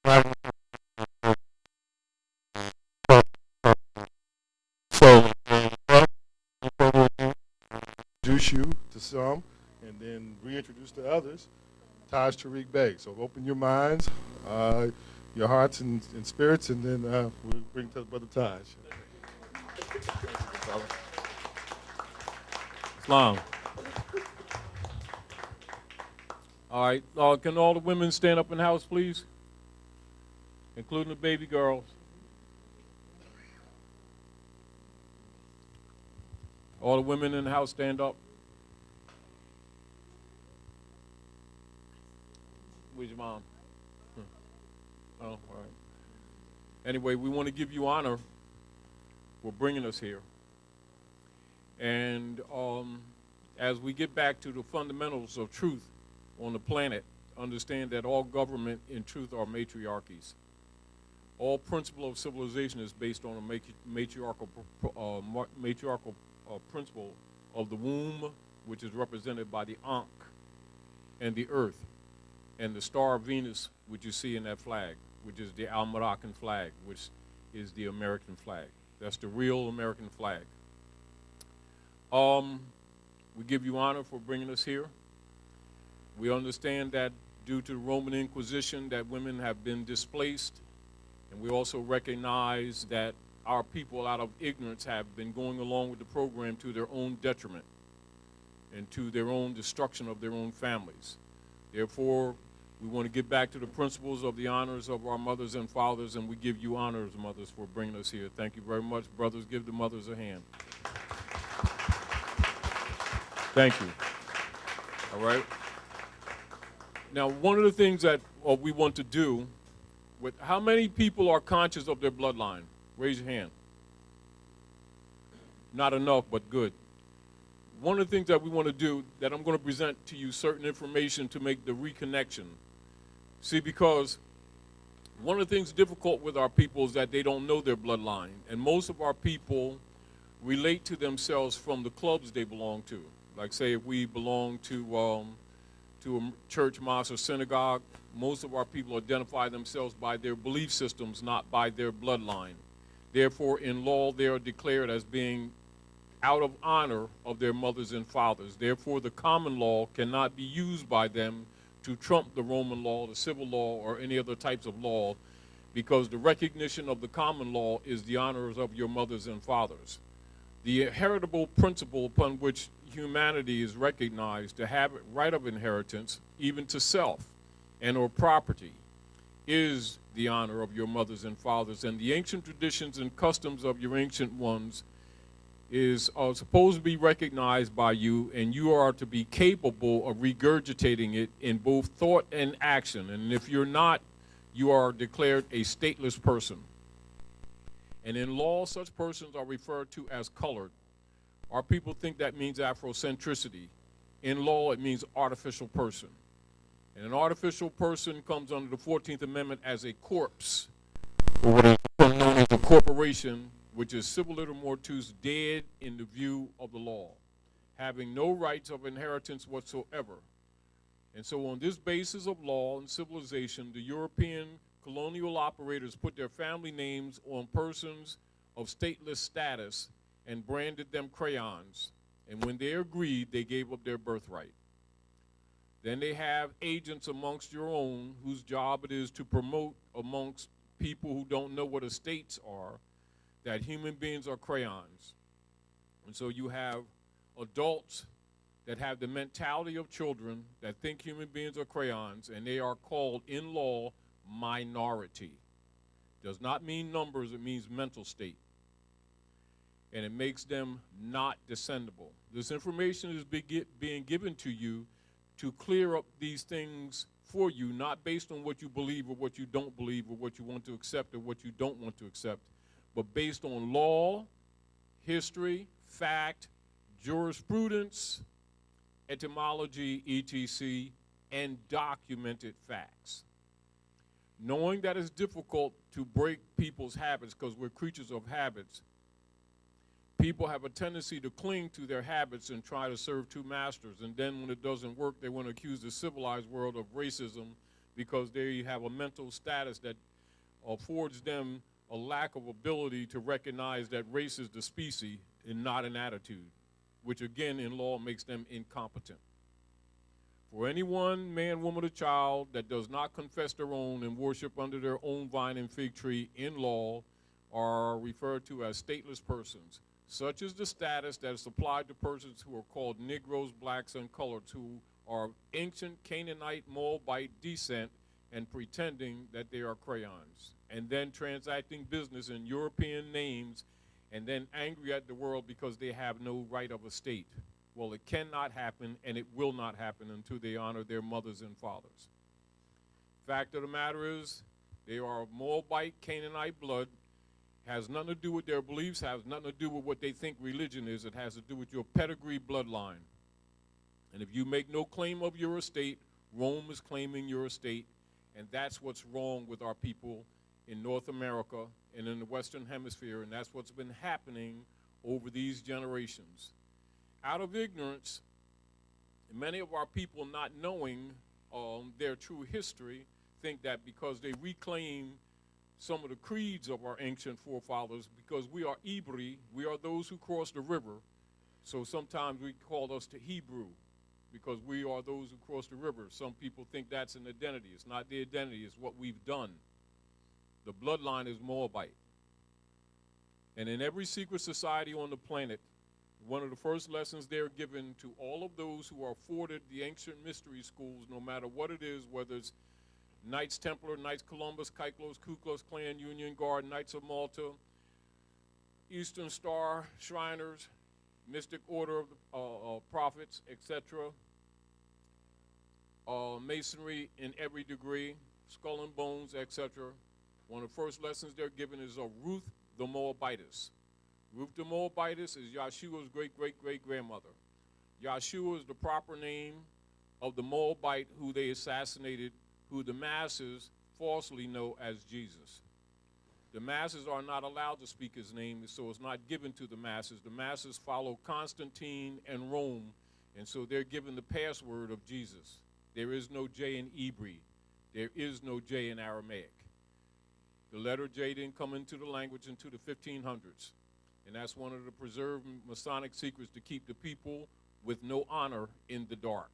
So, introduce you to some, and then reintroduce to others. Tarik Bey. So open your minds, uh, your hearts and spirits, and then we'll bring to Brother Taj. Islam. All right. Can all the women stand up in the house, please? Including the baby girls. All the women in the house stand up. Where's your mom? Oh, all right. Anyway, we want to give you honor for bringing us here. And as we get back to the fundamentals of truth on the planet, understand that all government in truth are matriarchies. All principle of civilization is based on a matriarchal principle of the womb, which is represented by the Ankh, and the earth, and the star of Venus, which you see in that flag, which is the Al-Moroccan flag, which is the American flag. That's the real American flag. We give you honor for bringing us here. We understand that due to the Roman Inquisition that women have been displaced, and we also recognize that our people out of ignorance have been going along with the program to their own detriment and to their own destruction of their own families. Therefore, we want to get back to the principles of the honors of our mothers and fathers, and we give you honors, mothers, for bringing us here. Thank you very much. Brothers, give the mothers a hand. Thank you. All right. Now, one of the things that we want to do, with how many people are conscious of their bloodline? Raise your hand. Not enough, but good. One of the things that we want to do, that I'm going to present to you certain information to make the reconnection. See, because one of the things difficult with our people is that they don't know their bloodline. And most of our people relate to themselves from the clubs they belong to. Like, say, if we belong to a church, mosque, or synagogue, most of our people identify themselves by their belief systems, not by their bloodline. Therefore, in law, they are declared as being out of honor of their mothers and fathers. Therefore, the common law cannot be used by them to trump the Roman law, the civil law, or any other types of law, because the recognition of the common law is the honors of your mothers and fathers. The heritable principle upon which humanity is recognized to have right of inheritance, even to self and or property, is the honor of your mothers and fathers. And the ancient traditions and customs of your ancient ones are supposed to be recognized by you, and you are to be capable of regurgitating it in both thought and action. And if you're not, you are declared a stateless person. And in law, such persons are referred to as colored. Our people think that means Afrocentricity. In law, it means artificial person. And an artificial person comes under the 14th Amendment as a corpse, or what is known as a corporation, which is civil liter mortis, dead in the view of the law, having no rights of inheritance whatsoever. And so on this basis of law and civilization, the European colonial operators put their family names on persons of stateless status and branded them crayons. And when they agreed, they gave up their birthright. Then they have agents amongst your own whose job it is to promote amongst people who don't know what estates are, that human beings are crayons. And so you have adults that have the mentality of children that think human beings are crayons, and they are called in law minority. Does not mean numbers, it means mental state. And it makes them not descendable. This information is being given to you to clear up these things for you, not based on what you believe or what you don't believe or what you want to accept or what you don't want to accept, but based on law, history, fact, jurisprudence, etymology, etc., and documented facts. Knowing that it's difficult to break people's habits because we're creatures of habits, people have a tendency to cling to their habits and try to serve two masters. And then when it doesn't work, they want to accuse the civilized world of racism because they have a mental status that affords them a lack of ability to recognize that race is the species and not an attitude, which again in law makes them incompetent. For anyone, man, woman, or child that does not confess their own and worship under their own vine and fig tree in law are referred to as stateless persons. Such is the status that is applied to persons who are called Negroes, blacks, and coloreds, who are ancient Canaanite, Moabite descent and pretending that they are crayons, and then transacting business in European names and then angry at the world because they have no right of estate. Well, it cannot happen, and it will not happen until they honor their mothers and fathers. Fact of the matter is, they are of Moabite, Canaanite blood, has nothing to do with their beliefs, has nothing to do with what they think religion is. It has to do with your pedigree bloodline. And if you make no claim of your estate, Rome is claiming your estate, and that's what's wrong with our people in North America and in the Western Hemisphere, and that's what's been happening over these generations. Out of ignorance, many of our people, not knowing their true history, think that because they reclaim some of the creeds of our ancient forefathers, because we are Ibri, we are those who crossed the river, so sometimes we call us the Hebrew, because we are those who crossed the river. Some people think that's an identity. It's not the identity, it's what we've done. The bloodline is Moabite. And in every secret society on the planet, one of the first lessons they're given to all of those who are afforded the ancient mystery schools, no matter what it is, whether it's Knights Templar, Knights Columbus, Kyklaus, Ku Klux Klan, Union Guard, Knights of Malta, Eastern Star, Shriners, Mystic Order of Prophets, etc., Masonry in every degree, Skull and Bones, etc. One of the first lessons they're given is of Ruth the Moabitess. Ruth the Moabitess is Yahshua's great-great-great-grandmother. Yahshua is the proper name of the Moabite who they assassinated, who the masses falsely know as Jesus. The masses are not allowed to speak his name, so it's not given to the masses. The masses follow Constantine and Rome, and so they're given the password of Jesus. There is no J in Hebrew. There is no J in Aramaic. The letter J didn't come into the language until the 1500s. And that's one of the preserved Masonic secrets, to keep the people with no honor in the dark.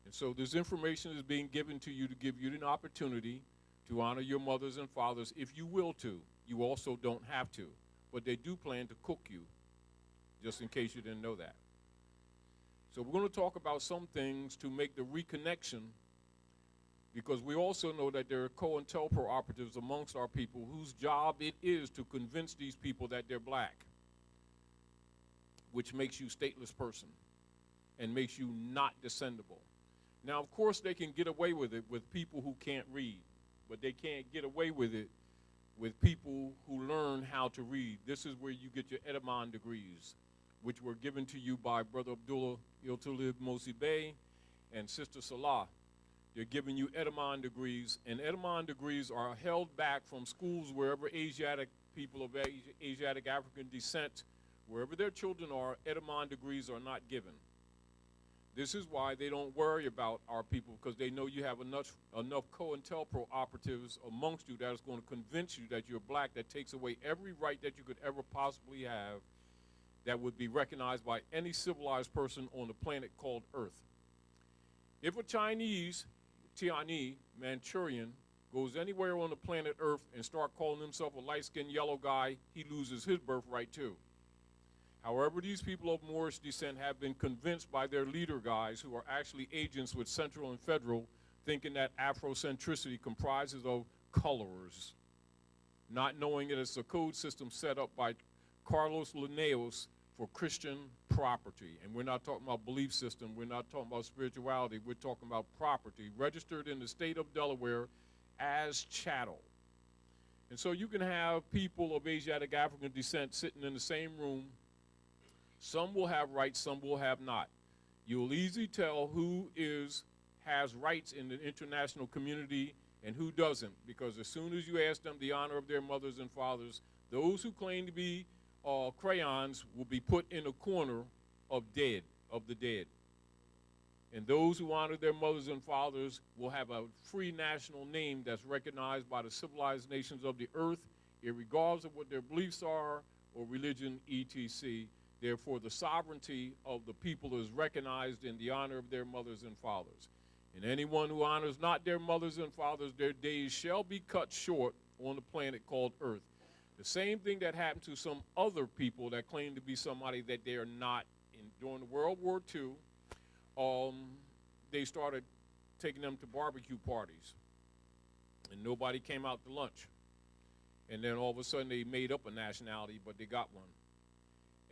And so this information is being given to you to give you an opportunity to honor your mothers and fathers if you will to. You also don't have to. But they do plan to cook you, just in case you didn't know that. So we're going to talk about some things to make the reconnection, because we also know that there are COINTELPRO operatives amongst our people whose job it is to convince these people that they're black, which makes you stateless person and makes you not descendable. Now, of course, they can get away with it with people who can't read, but they can't get away with it with people who learn how to read. This is where you get your Edamon degrees, which were given to you by Brother Abdullah Iltalib Mosi Bey and Sister Salah. They're giving you Edamon degrees, and Edamon degrees are held back from schools wherever Asiatic people of Asiatic African descent, wherever their children are, Edamon degrees are not given. This is why they don't worry about our people, because they know you have enough COINTELPRO operatives amongst you that is going to convince you that you're black, that takes away every right that you could ever possibly have that would be recognized by any civilized person on the planet called Earth. If a Chinese, Tianyi, Manchurian, goes anywhere on the planet Earth and start calling himself a light-skinned yellow guy, he loses his birthright too. However, these people of Moorish descent have been convinced by their leader guys, who are actually agents with Central and Federal, thinking that Afrocentricity comprises of colors, not knowing that it's a code system set up by Carlos Linnaeus for Christian property. And we're not talking about belief system, we're not talking about spirituality, we're talking about property, registered in the state of Delaware as chattel. And so you can have people of Asiatic African descent sitting in the same room. Some will have rights, some will have not. You'll easily tell who has rights in the international community and who doesn't, because as soon as you ask them the honor of their mothers and fathers, those who claim to be crayons will be put in a corner of the dead. And those who honor their mothers and fathers will have a free national name that's recognized by the civilized nations of the earth, irregardless of what their beliefs are or religion, etc. Therefore, the sovereignty of the people is recognized in the honor of their mothers and fathers. And anyone who honors not their mothers and fathers, their days shall be cut short on the planet called Earth. The same thing that happened to some other people that claim to be somebody that they are not. During World War II, they started taking them to barbecue parties, and nobody came out to lunch. And then all of a sudden they made up a nationality, but they got one.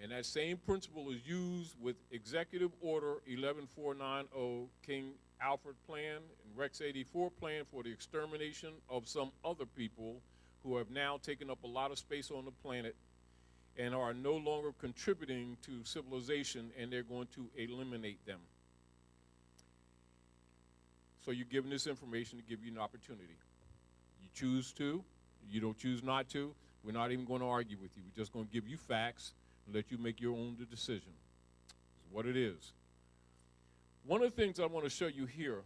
And that same principle is used with Executive Order 11490, King Alfred Plan, and Rex 84 Plan for the extermination of some other people who have now taken up a lot of space on the planet and are no longer contributing to civilization, and they're going to eliminate them. So you're given this information to give you an opportunity. You choose to, you don't choose not to, we're not even going to argue with you. We're just going to give you facts and let you make your own decision. It's what it is. One of the things I want to show you here,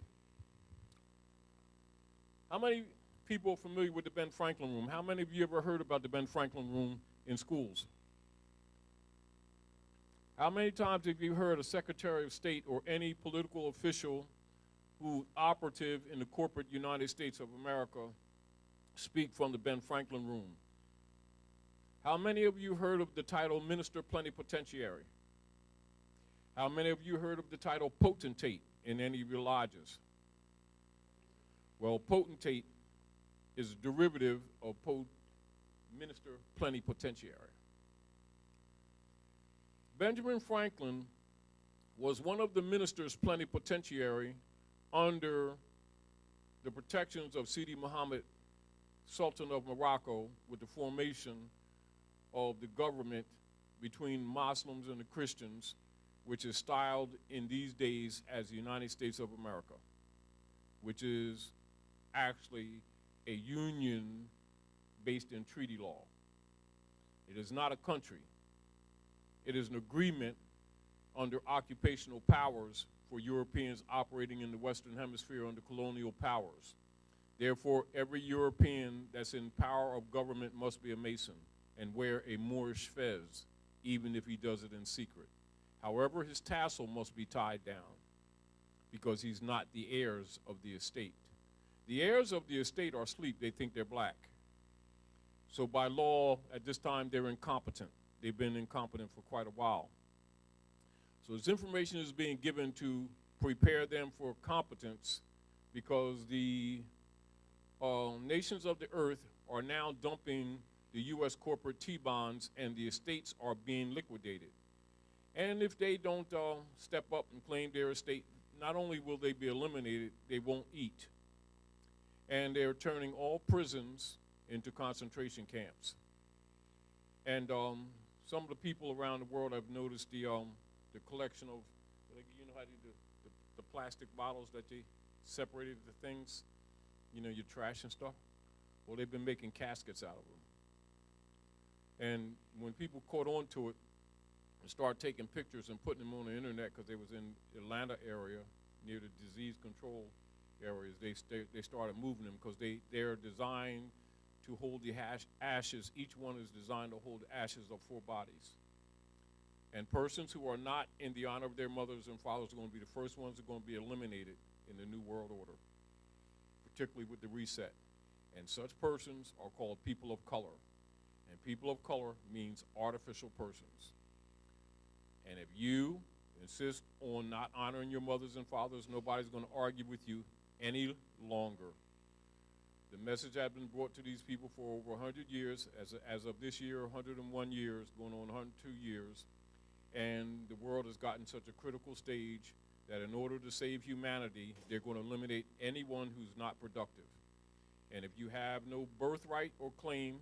how many people are familiar with the Ben Franklin Room? How many of you ever heard about the Ben Franklin Room in schools? How many times have you heard a Secretary of State or any political official who operative in the corporate United States of America speak from the Ben Franklin Room? How many of you heard of the title Minister Plenipotentiary? How many of you heard of the title Potentate in any of your lodges? Well, Potentate is a derivative of Minister Plenipotentiary. Benjamin Franklin was one of the ministers plenipotentiary under the protections of Sidi Muhammad, Sultan of Morocco, with the formation of the government between Muslims and the Christians, which is styled in these days as the United States of America, which is actually a union based in treaty law. It is not a country. It is an agreement under occupational powers for Europeans operating in the Western Hemisphere under colonial powers. Therefore, every European that's in power of government must be a Mason and wear a Moorish fez, even if he does it in secret. However, his tassel must be tied down because he's not the heirs of the estate. The heirs of the estate are asleep. They think they're black. So by law, at this time, they're incompetent. They've been incompetent for quite a while. So this information is being given to prepare them for competence because the nations of the earth are now dumping the U.S. corporate T-bonds and the estates are being liquidated. And if they don't step up and claim their estate, not only will they be eliminated, they won't eat. And they're turning all prisons into concentration camps. And some of the people around the world have noticed the collection of, you know how they do the plastic bottles that they separated the things, you know, your trash and stuff. Well, they've been making caskets out of them. And when people caught on to it and started taking pictures and putting them on the internet because they was in the Atlanta area near the disease control areas, they started moving them because they're designed to hold the ashes. Each one is designed to hold the ashes of 4 bodies. And persons who are not in the honor of their mothers and fathers are going to be the first ones that are going to be eliminated in the New World Order, particularly with the reset. And such persons are called people of color. And people of color means artificial persons. And if you insist on not honoring your mothers and fathers, nobody's going to argue with you any longer. The message has been brought to these people for over 100 years, as of this year, 101 years, going on 102 years. And the world has gotten such a critical stage that in order to save humanity, they're going to eliminate anyone who's not productive. And if you have no birthright or claim,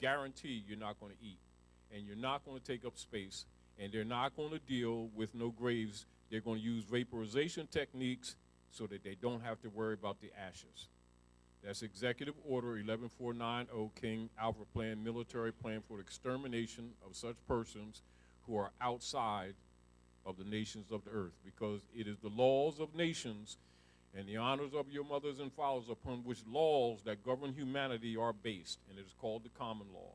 guarantee you're not going to eat. And you're not going to take up space. And they're not going to deal with no graves. They're going to use vaporization techniques so that they don't have to worry about the ashes. That's Executive Order 11490, King Alfred Plan, military plan for the extermination of such persons who are outside of the nations of the earth, because it is the laws of nations and the honors of your mothers and fathers upon which laws that govern humanity are based, and it is called the common law.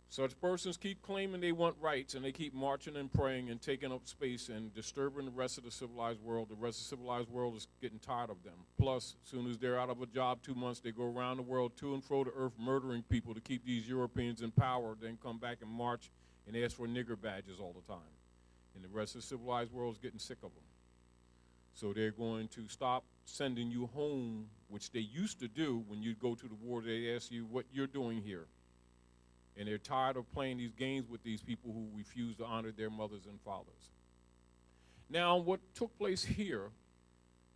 Such persons keep claiming they want rights, and they keep marching and praying and taking up space and disturbing the rest of the civilized world. The rest of the civilized world is getting tired of them. Plus, as soon as they're out of a job 2 months, they go around the world to and fro the earth murdering people to keep these Europeans in power, then come back and march and ask for nigger badges all the time. And the rest of the civilized world is getting sick of them. So they're going to stop sending you home, which they used to do when you go to the war. They ask you what you're doing here. And they're tired of playing these games with these people who refuse to honor their mothers and fathers. Now, what took place here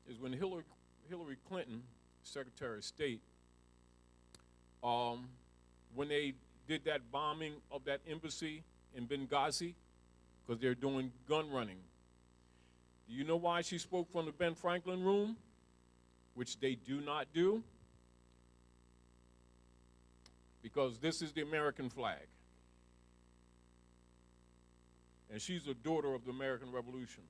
is when Hillary Clinton, Secretary of State, when they did that bombing of that embassy in Benghazi, because they're doing gun running. Do you know why she spoke from the Ben Franklin room, which they do not do? Because this is the American flag. And she's a daughter of the American Revolution.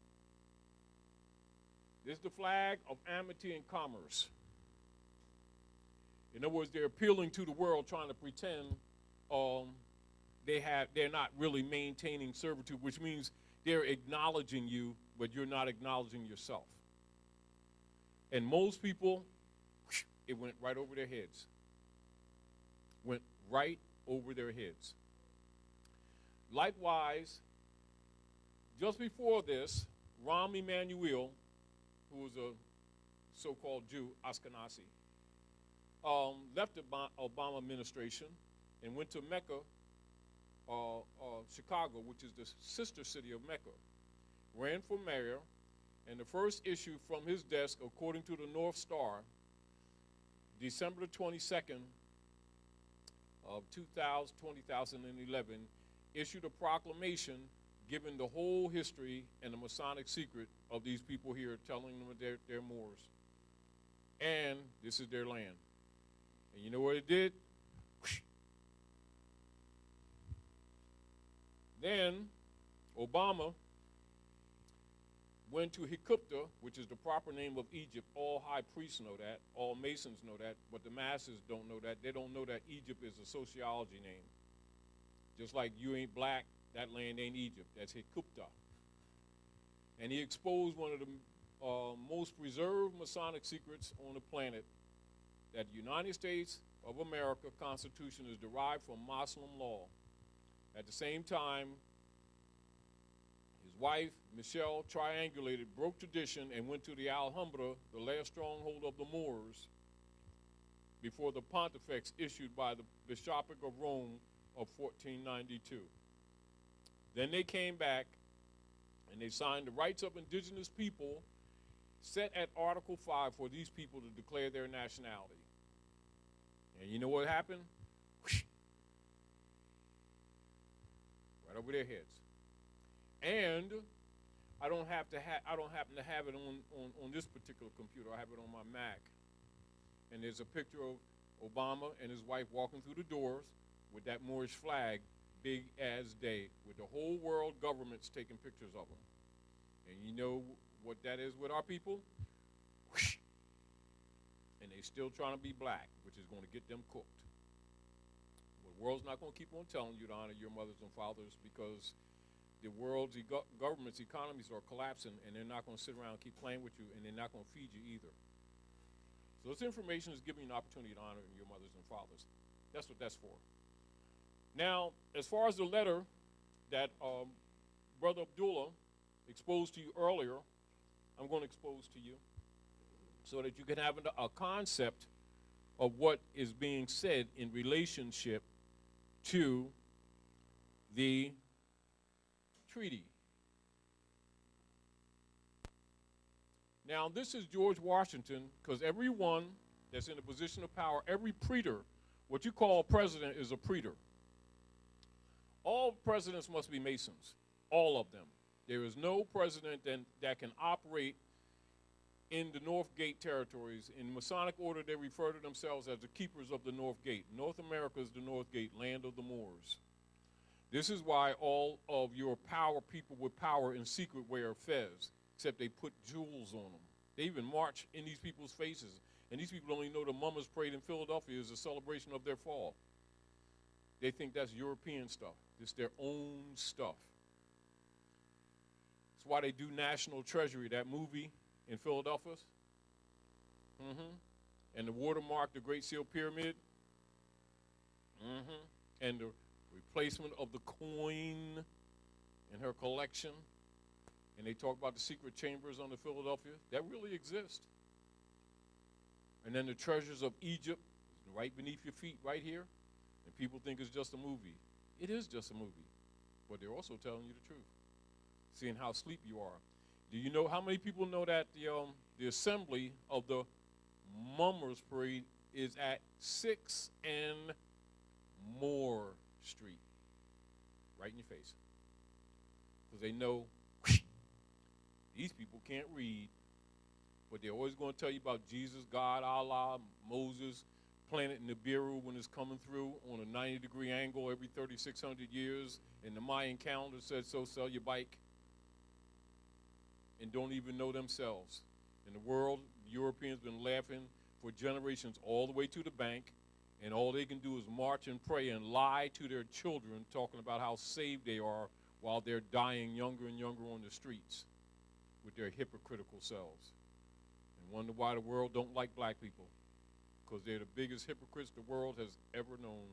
This is the flag of amity and commerce. In other words, they're appealing to the world, trying to pretend they're not really maintaining servitude, which means they're acknowledging you, but you're not acknowledging yourself. And most people, it went right over their heads. Went right over their heads. Likewise, just before this, Rahm Emanuel, who was a so-called Jew, Ashkenazi, left the Obama administration and went to Mecca, Chicago, which is the sister city of Mecca, ran for mayor, and the first issue from his desk, according to the North Star, December the 22nd of 2011, issued a proclamation giving the whole history and the Masonic secret of these people here, telling them that they're Moors. And this is their land. And you know what it did? Then Obama went to Hikupta, which is the proper name of Egypt. All high priests know that. All Masons know that. But the masses don't know that. They don't know that Egypt is a sociology name. Just like you ain't black, that land ain't Egypt. That's Hikupta. And he exposed one of the most preserved Masonic secrets on the planet, that the United States of America Constitution is derived from Muslim law. At the same time, his wife, Michelle, triangulated, broke tradition, and went to the Alhambra, the last stronghold of the Moors, before the pontifex issued by the Bishopric of Rome of 1492. Then they came back, and they signed the rights of indigenous people, set at Article 5 for these people to declare their nationality. And you know what happened? Right over their heads. And I don't happen to have it on this particular computer. I have it on my Mac. And there's a picture of Obama and his wife walking through the doors with that Moorish flag, big as day, with the whole world governments taking pictures of them. And you know what that is with our people? And they still trying to be black, which is going to get them cooked. The world's not going to keep on telling you to honor your mothers and fathers, because the world's government's economies are collapsing, and they're not going to sit around and keep playing with you, and they're not going to feed you either. So this information is giving you an opportunity to honor your mothers and fathers. That's what that's for. Now, as far as the letter that Brother Abdullah exposed to you earlier, I'm going to expose to you so that you can have a concept of what is being said in relationship to the treaty. Now, this is George Washington, because everyone that's in a position of power, every praetor, what you call a president is a praetor. All presidents must be Masons, all of them. There is no president that can operate in the North Gate territories. In Masonic order, they refer to themselves as the keepers of the North Gate. North America is the North Gate, land of the Moors. This is why all of your power people with power in secret wear fez, except they put jewels on them. They even march in these people's faces. And these people only know the Mummers Parade in Philadelphia is a celebration of their fall. They think that's European stuff. It's their own stuff. That's why they do National Treasury, that movie in Philadelphia. And the watermark, the Great Seal Pyramid. And the replacement of the coin in her collection. And they talk about the secret chambers under Philadelphia. That really exist. And then the treasures of Egypt, right beneath your feet, right here. And people think it's just a movie. It is just a movie. But they're also telling you the truth. Seeing how asleep you are. Do you know how many people know that the assembly of the Mummers Parade is at 6 and Moore Street? Right in your face. Because they know these people can't read, but they're always going to tell you about Jesus, God, Allah, Moses, planet Nibiru when it's coming through on a 90-degree angle every 3,600 years, and the Mayan calendar said so, sell your bike, and don't even know themselves. In the world, the Europeans been laughing for generations all the way to the bank, and all they can do is march and pray and lie to their children, talking about how saved they are while they're dying younger and younger on the streets with their hypocritical selves. And wonder why the world don't like black people, because they're the biggest hypocrites the world has ever known,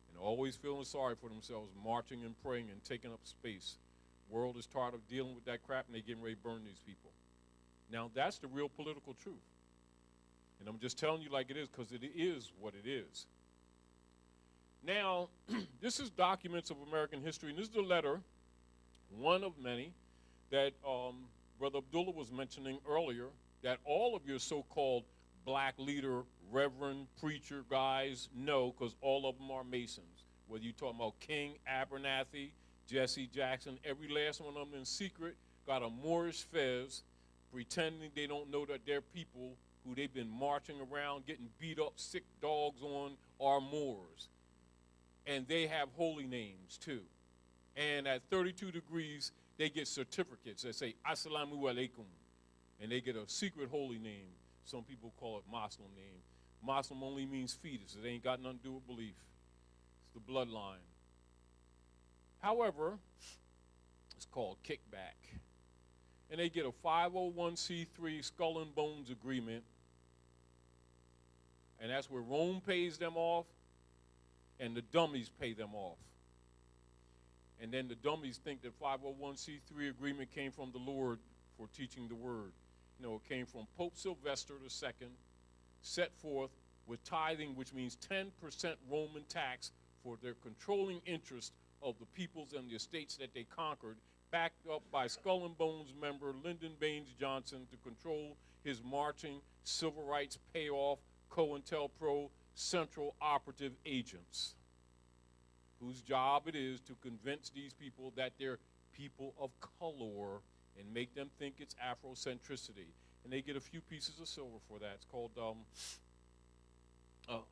and always feeling sorry for themselves, marching and praying and taking up space. World is tired of dealing with that crap, and they're getting ready to burn these people. Now, that's the real political truth. And I'm just telling you like it is, because it is what it is. Now, this is Documents of American History, and this is a letter, one of many, that Brother Abdullah was mentioning earlier, that all of your so-called black leader, reverend, preacher guys know, because all of them are Masons. Whether you're talking about King, Abernathy, Jesse Jackson, every last one of them in secret got a Moorish fez, pretending they don't know that their people who they've been marching around, getting beat up, sick dogs on, are Moors. And they have holy names too. And at 32 degrees, they get certificates that say, Assalamu alaikum. And they get a secret holy name. Some people call it Muslim name. Muslim only means fetus. It ain't got nothing to do with belief. It's the bloodline. However, it's called kickback. And they get a 501c3 skull and bones agreement. And that's where Rome pays them off and the dummies pay them off. And then the dummies think that 501c3 agreement came from the Lord for teaching the word. You know, it came from Pope Sylvester II, set forth with tithing, which means 10% Roman tax for their controlling interest of the peoples and the estates that they conquered, backed up by Skull and Bones member Lyndon Baines Johnson to control his marching civil rights payoff COINTELPRO central operative agents, whose job it is to convince these people that they're people of color and make them think it's Afrocentricity. And they get a few pieces of silver for that. It's called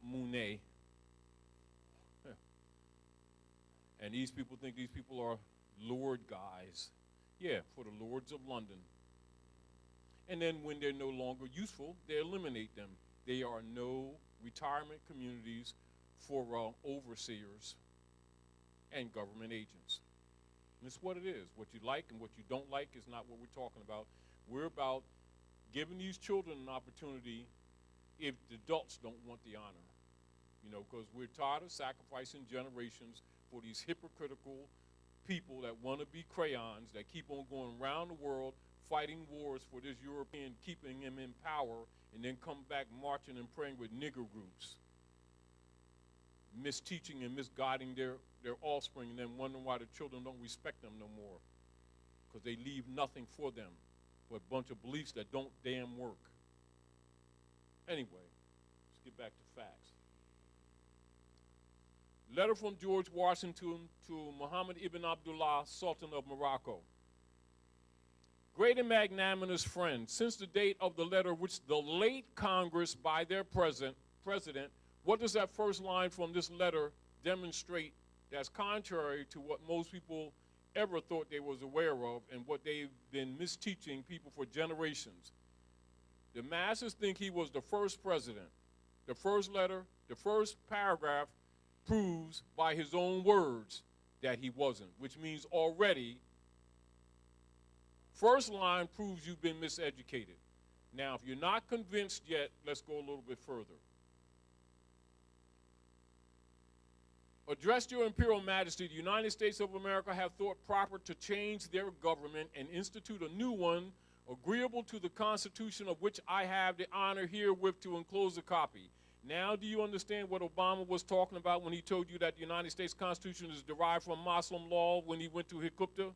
Monet. And these people think these people are Lord guys. Yeah, for the Lords of London. And then when they're no longer useful, they eliminate them. They are no retirement communities for overseers and government agents. And it's what it is. What you like and what you don't like is not what we're talking about. We're about giving these children an opportunity if the adults don't want the honor. You know, because we're tired of sacrificing generations for these hypocritical people that want to be crayons, that keep on going around the world fighting wars for this European, keeping him in power, and then come back marching and praying with nigger groups, misteaching and misguiding their offspring, and then wondering why the children don't respect them no more, because they leave nothing for them but a bunch of beliefs that don't damn work. Anyway, let's get back to facts. Letter from George Washington to Muhammad ibn Abdullah, Sultan of Morocco. Great and magnanimous friend, since the date of the letter which the late Congress by their president, what does that first line from this letter demonstrate that's contrary to what most people ever thought they was aware of and what they've been misteaching people for generations. The masses think he was the first president. The first letter, the first paragraph proves by his own words that he wasn't, which means already, first line proves you've been miseducated. Now, if you're not convinced yet, let's go a little bit further. Addressed your imperial majesty, the United States of America have thought proper to change their government and institute a new one agreeable to the Constitution, of which I have the honor herewith to enclose a copy. Now do you understand what Obama was talking about when he told you that the United States Constitution is derived from Muslim law when he went to Hikupta?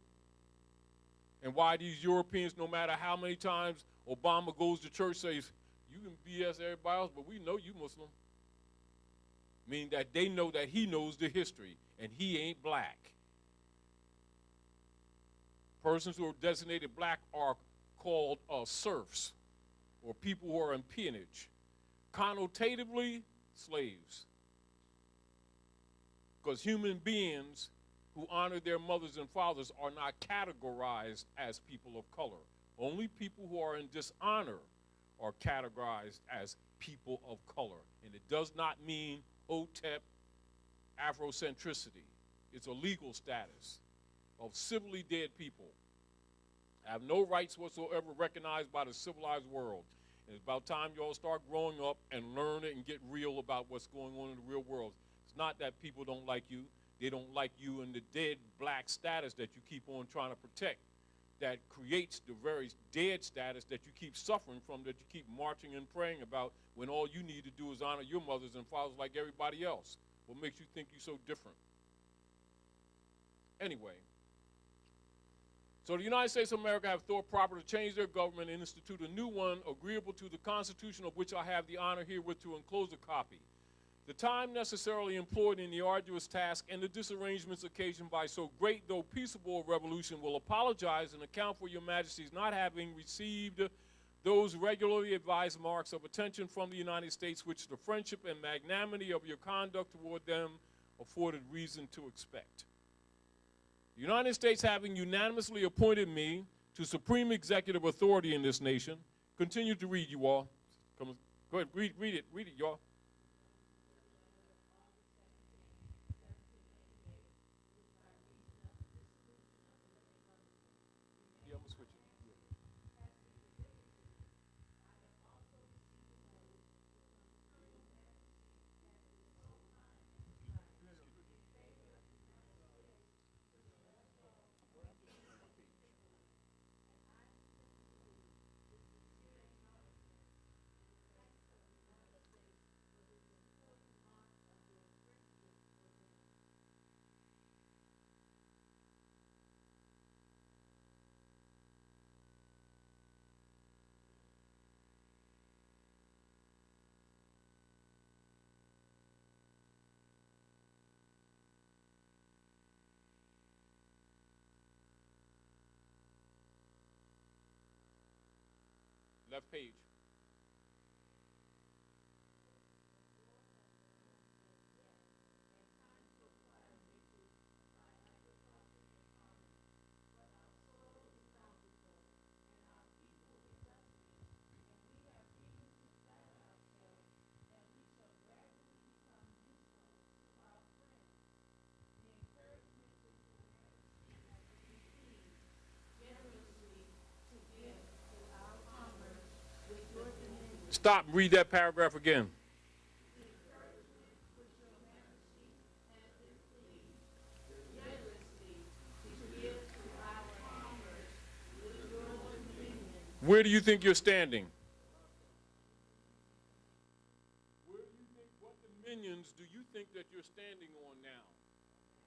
And why these Europeans, no matter how many times Obama goes to church, says, you can BS everybody else, but we know you Muslim. Meaning that they know that he knows the history, and he ain't black. Persons who are designated black are called serfs, or people who are in peonage. Connotatively, slaves. Because human beings who honor their mothers and fathers are not categorized as people of color. Only people who are in dishonor are categorized as people of color. And it does not mean OTEP Afrocentricity. It's a legal status of civilly dead people. Have no rights whatsoever recognized by the civilized world. And it's about time y'all start growing up and learn it and get real about what's going on in the real world. It's not that people don't like you. They don't like you in the dead black status that you keep on trying to protect. That creates the very dead status that you keep suffering from, that you keep marching and praying about, when all you need to do is honor your mothers and fathers like everybody else. What makes you think you're so different? Anyway, so the United States of America have thought proper to change their government and institute a new one agreeable to the Constitution, of which I have the honor herewith to enclose a copy. The time necessarily employed in the arduous task and the disarrangements occasioned by so great though peaceable a revolution will apologize and account for your majesty's not having received those regularly advised marks of attention from the United States which the friendship and magnanimity of your conduct toward them afforded reason to expect. The United States having unanimously appointed me to supreme executive authority in this nation, continue to read, you all. Come on, go ahead, read it, y'all. Yeah, I'm gonna switch it. Left page. Stop and read that paragraph again. Where do you think you're standing? Where do you think, what dominions do you think that you're standing on now?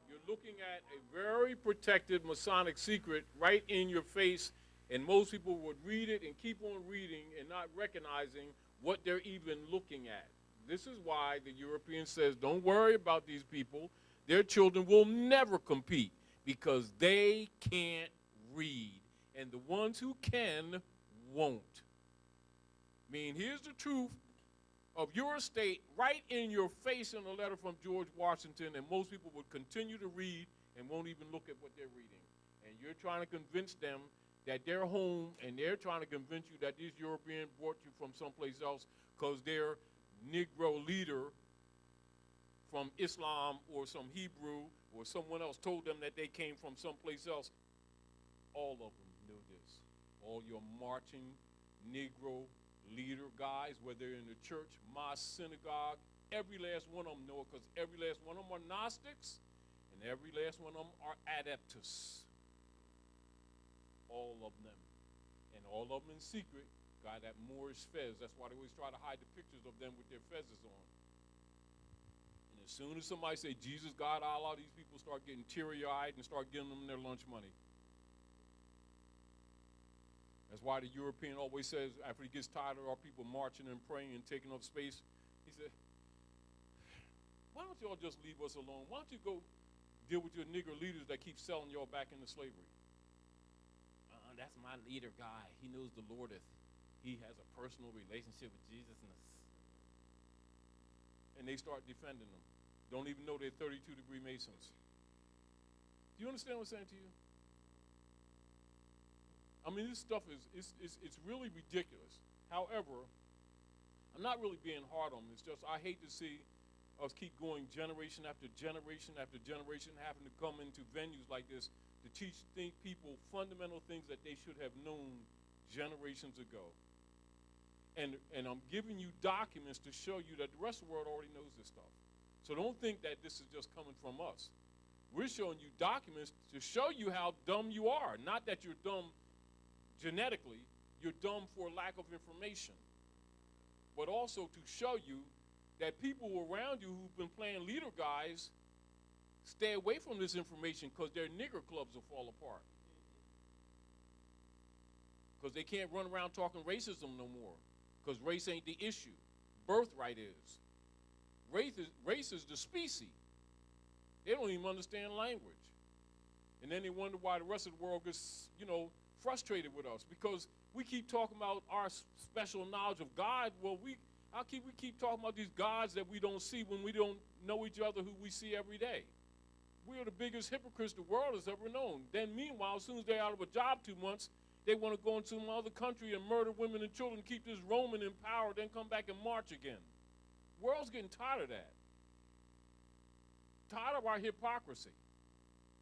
You're looking at a very protected Masonic secret right in your face, and most people would read it and keep on reading and not recognizing what they're even looking at. This is why the European says, don't worry about these people. Their children will never compete because they can't read. And the ones who can won't. I mean, here's the truth. of your state right in your face in a letter from George Washington, and most people would continue to read and won't even look at what they're reading. And you're trying to convince them that they're home, and they're trying to convince you that this European brought you from someplace else because their Negro leader from Islam or some Hebrew or someone else told them that they came from someplace else. All of them knew this. All your marching Negro leader guys, whether in the church, mosque, synagogue, every last one of them know it because every last one of them are Gnostics and every last one of them are Adeptus. All of them. And all of them in secret got that Moorish fez. That's why they always try to hide the pictures of them with their fezzes on. And as soon as somebody say Jesus, God, Allah, these people start getting teary-eyed and start giving them their lunch money. That's why the European always says, after he gets tired of our people marching and praying and taking up space, he said, why don't y'all just leave us alone? Why don't you go deal with your nigger leaders that keep selling y'all back into slavery? That's my leader guy. He knows the Lordeth. He has a personal relationship with Jesus. And they start defending them. Don't even know they're 32-degree Masons. Do you understand what I'm saying to you? I mean, this stuff it's really ridiculous. However, I'm not really being hard on them. It's just I hate to see us keep going generation after generation after generation, having to come into venues like this to teach people fundamental things that they should have known generations ago. And I'm giving you documents to show you that the rest of the world already knows this stuff. So don't think that this is just coming from us. We're showing you documents to show you how dumb you are. Not that you're dumb genetically, you're dumb for lack of information. But also to show you that people around you who've been playing leader guys stay away from this information because their nigger clubs will fall apart. Because they can't run around talking racism no more. Because race ain't the issue. Birthright is. Race is the species. They don't even understand language. And then they wonder why the rest of the world gets, frustrated with us. Because we keep talking about our special knowledge of God. Well, how can we keep talking about these gods that we don't see when we don't know each other who we see every day? We are the biggest hypocrites the world has ever known. Then meanwhile, as soon as they're out of a job 2 months, they want to go into some other country and murder women and children, keep this Roman in power, then come back and march again. The world's getting tired of that. Tired of our hypocrisy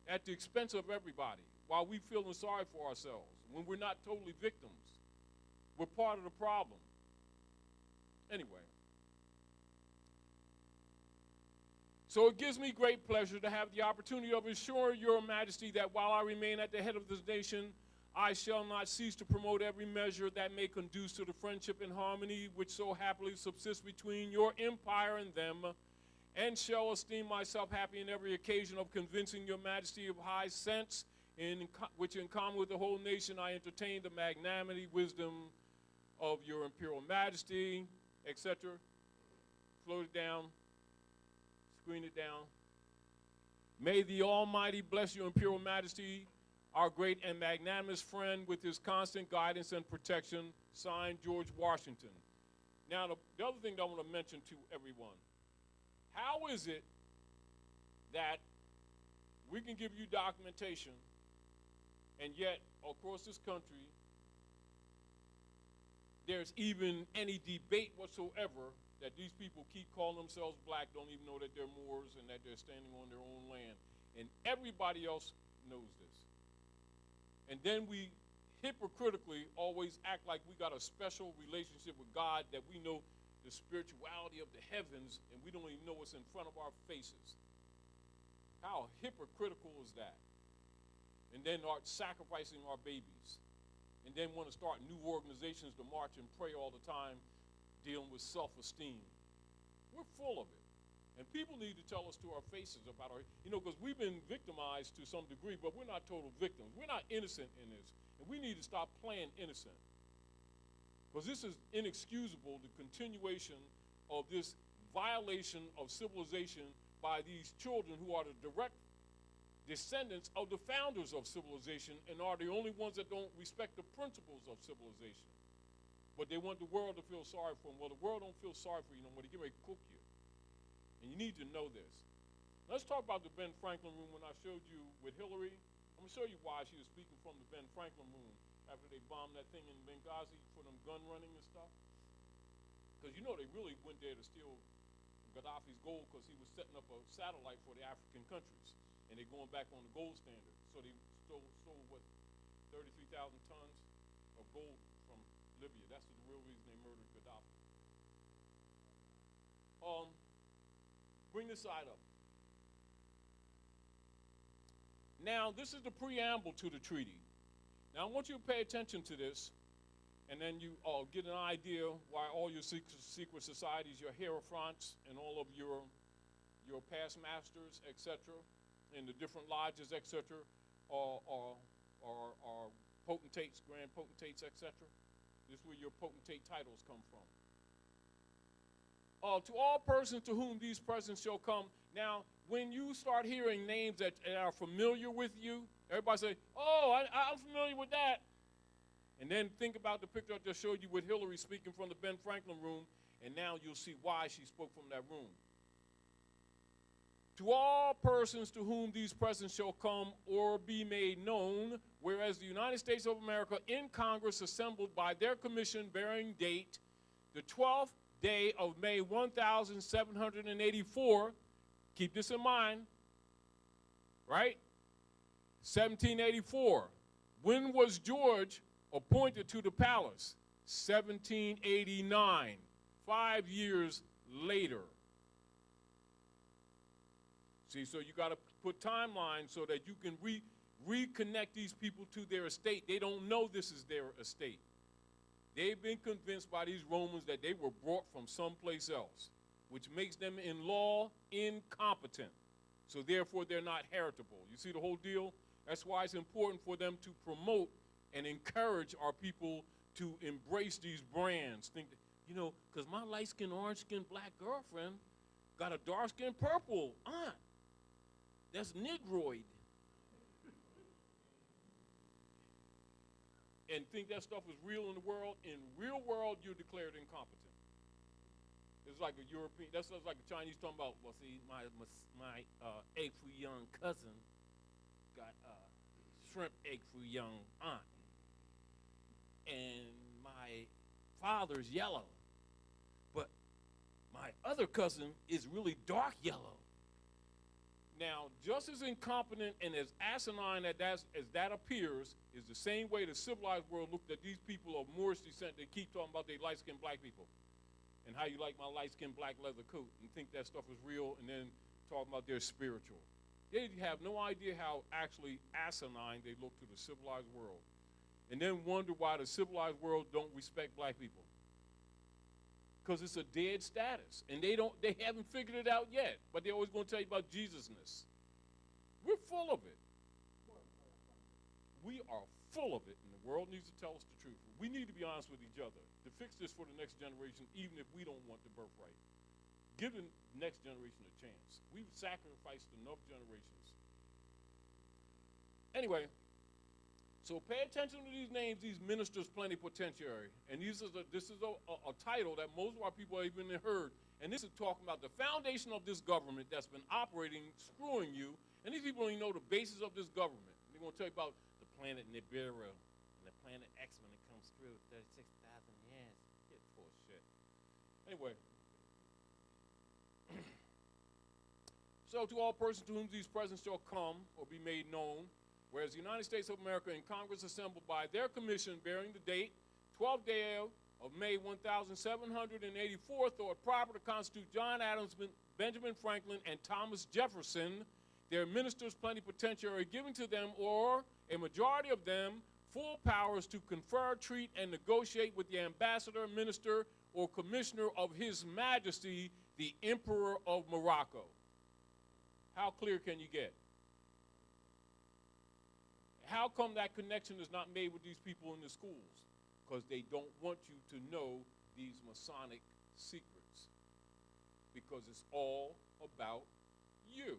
at the expense of everybody while we feeling sorry for ourselves when we're not totally victims. We're part of the problem. Anyway. So it gives me great pleasure to have the opportunity of assuring your majesty that while I remain at the head of this nation, I shall not cease to promote every measure that may conduce to the friendship and harmony which so happily subsists between your empire and them, and shall esteem myself happy in every occasion of convincing your majesty of high sense, which in common with the whole nation I entertain the magnanimity, wisdom of your imperial majesty, etc. Float it down. Screen it down. May the Almighty bless your imperial majesty, our great and magnanimous friend, with his constant guidance and protection. Signed, George Washington. Now, the other thing that I want to mention to everyone, how is it that we can give you documentation and yet, across this country, there's even any debate whatsoever that these people keep calling themselves black, don't even know that they're Moors and that they're standing on their own land. And everybody else knows this. And then we hypocritically always act like we got a special relationship with God, that we know the spirituality of the heavens, and we don't even know what's in front of our faces. How hypocritical is that? And then are sacrificing our babies. And then want to start new organizations to march and pray all the time, dealing with self-esteem. We're full of it. And people need to tell us to our faces about our, because we've been victimized to some degree, but we're not total victims. We're not innocent in this. And we need to stop playing innocent. Because this is inexcusable, the continuation of this violation of civilization by these children who are the direct descendants of the founders of civilization and are the only ones that don't respect the principles of civilization. But they want the world to feel sorry for them. Well, the world don't feel sorry for you no more. They get ready to cook you. And you need to know this. Let's talk about the Ben Franklin room when I showed you with Hillary. I'm going to show you why she was speaking from the Ben Franklin room after they bombed that thing in Benghazi for them gun running and stuff. Because you know they really went there to steal Gaddafi's gold because he was setting up a satellite for the African countries. And they're going back on the gold standard. So they stole what, 33,000 tons of gold from Libya. That's the real reason they murdered Gaddafi. Bring this side up. Now, this is the preamble to the treaty. Now, I want you to pay attention to this, and then you get an idea why all your secret societies, your hierophants, and all of your past masters, etc., and the different lodges, etc., are potentates, grand potentates, etc. This is where your potentate titles come from. To all persons to whom these presents shall come. Now, when you start hearing names that are familiar with you, everybody say, oh, I'm familiar with that. And then think about the picture I just showed you with Hillary speaking from the Ben Franklin room, and now you'll see why she spoke from that room. To all persons to whom these presents shall come or be made known, whereas the United States of America in Congress assembled by their commission bearing date the 12th day of May 1784, keep this in mind, right? 1784. When was George appointed to the palace? 1789, 5 years later. See, so you got to put timelines so that you can reconnect these people to their estate. They don't know this is their estate. They've been convinced by these Romans that they were brought from someplace else, which makes them in law incompetent. So therefore, they're not heritable. You see the whole deal? That's why it's important for them to promote and encourage our people to embrace these brands. Think, because my light-skinned, orange-skinned black girlfriend got a dark-skinned purple aunt. That's Negroid. And think that stuff is real in the world. In real world, you're declared incompetent. It's like a European, that's like a Chinese talking about, well, see, my egg foo young cousin got a shrimp egg foo young aunt. And my father's yellow. But my other cousin is really dark yellow. Now, just as incompetent and as asinine as that appears is the same way the civilized world looked at these people of Moorish descent. They keep talking about they light-skinned black people and how you like my light-skinned black leather coat and think that stuff is real and then talking about they're spiritual. They have no idea how actually asinine they look to the civilized world and then wonder why the civilized world don't respect black people. Because it's a dead status, and they haven't figured it out yet, but they're always going to tell you about Jesusness. We're full of it. We are full of it, and the world needs to tell us the truth. We need to be honest with each other to fix this for the next generation, even if we don't want the birthright. Give the next generation a chance. We've sacrificed enough generations. Anyway, so pay attention to these names, these ministers plenipotentiary. And this is a title that most of our people have even heard. And this is talking about the foundation of this government that's been operating, screwing you. And these people don't even know the basis of this government. They're going to tell you about the planet Nibiru and the planet X when it comes through 36,000 years. Get full of shit. Anyway. So to all persons to whom these presents shall come or be made known, whereas the United States of America in Congress assembled by their commission bearing the date, 12th day of May 1784, thought proper to constitute John Adams, Benjamin Franklin, and Thomas Jefferson, their ministers plenipotentiary, giving to them, or a majority of them, full powers to confer, treat, and negotiate with the ambassador, minister, or commissioner of His Majesty, the Emperor of Morocco. How clear can you get? How come that connection is not made with these people in the schools? Because they don't want you to know these Masonic secrets. Because it's all about you.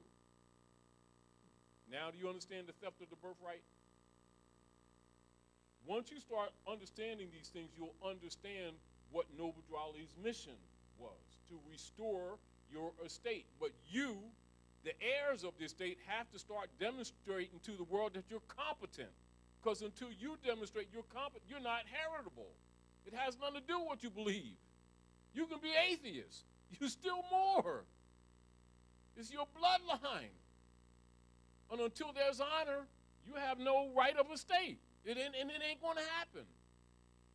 Now do you understand the theft of the birthright? Once you start understanding these things, you'll understand what Noble Drawley's mission was, to restore your estate. But you, the heirs of the estate, have to start demonstrating to the world that you're competent. Because until you demonstrate you're competent, you're not heritable. It has nothing to do with what you believe. You can be atheist. You still more. It's your bloodline. And until there's honor, you have no right of estate. It ain't going to happen.